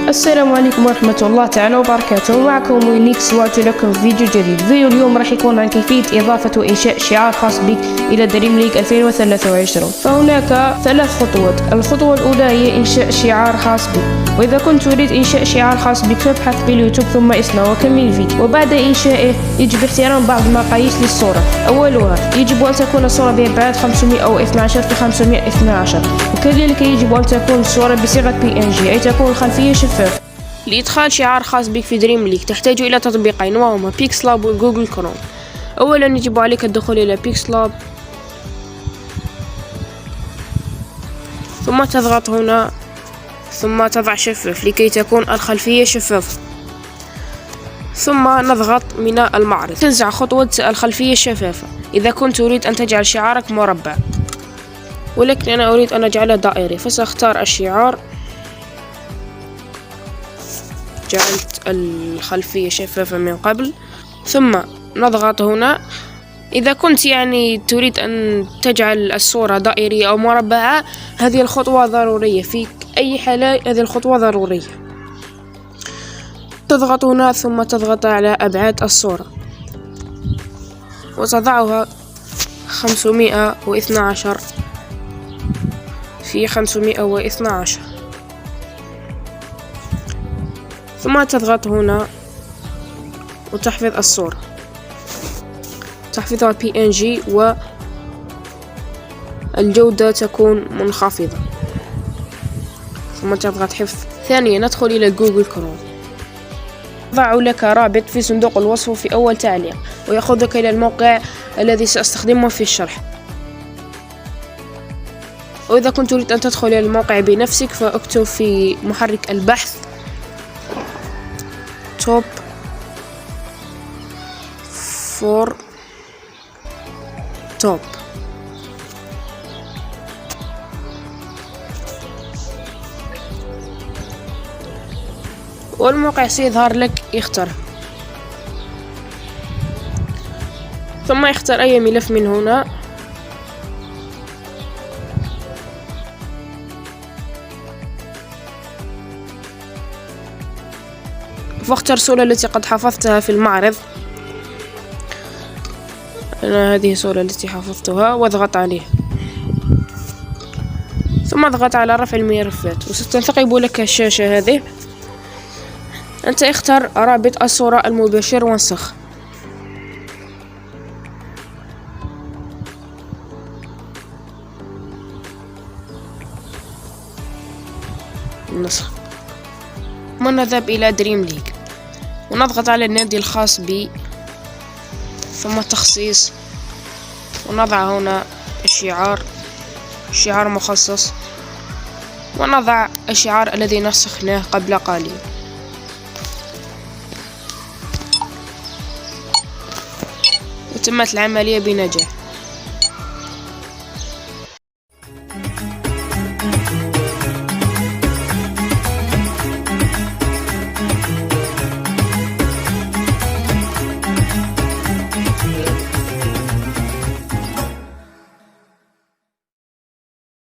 السلام عليكم ورحمة الله تعالى وبركاته. معكم وينيكس وأتي لكم فيديو جديد. فيديو اليوم راح يكون عن كيفية إضافة وإنشاء شعار خاص بك إلى دريم ليج 2023. فهناك 3 خطوات. الخطوة الأولى هي إنشاء شعار خاص بك، وإذا كنت تريد إنشاء شعار خاص بك فابحث باليوتيوب ثم اسمه وكمل الفيديو. وبعد إنشائه يجب احترام بعض المقاييس للصورة. أولها يجب أن تكون الصورة بأبعاد 512 في 512، وكذلك يجب أن تكون الصورة بصيغة PNG أي تكون الخلفية شفافة. لإدخال شعار خاص بك في دريم ليج تحتاج إلى تطبيقين وهما بيكسلاب وجوجل كروم. أولا يجب عليك الدخول إلى بيكسلاب، ثم تضغط هنا ثم تضع شفاف لكي تكون الخلفية شفافة، ثم نضغط من المعرض. تنزع خطوة الخلفية الشفافة إذا كنت تريد أن تجعل شعارك مربع، ولكن أنا أريد أن أجعله دائري، فسأختار الشعار. جعلت الخلفية شفافة من قبل، ثم نضغط هنا. إذا كنت تريد أن تجعل الصورة دائرية أو مربعة، هذه الخطوة ضرورية في أي حالة، هذه الخطوة ضرورية. تضغط هنا ثم تضغط على أبعاد الصورة وتضعها 512 في 512، ثم تضغط هنا وتحفظ الصورة، تحفظها PNG والجودة تكون منخفضة، ثم تضغط حفظ. ثانيا ندخل إلى جوجل كروم، أضع لك رابط في صندوق الوصف في أول تعليق ويأخذك إلى الموقع الذي سأستخدمه في الشرح. وإذا كنت تريد أن تدخل إلى الموقع بنفسك فاكتب في محرك البحث توب فور توب، والموقع سيظهر لك. اختره ثم اختر أي ملف من هنا، فاختر الصورة التي قد حفظتها في المعرض. أنا هذه الصورة التي حفظتها، واضغط عليها ثم اضغط على رفع الملفات وستنتقب لك الشاشة هذه. أنت اختر رابط الصورة المباشر وانسخ. ثم نذهب إلى دريم ليج ونضغط على النادي الخاص بي ثم التخصيص، ونضع هنا شعار مخصص، ونضع الشعار الذي نسخناه قبل قليل. وتمت العملية بنجاح.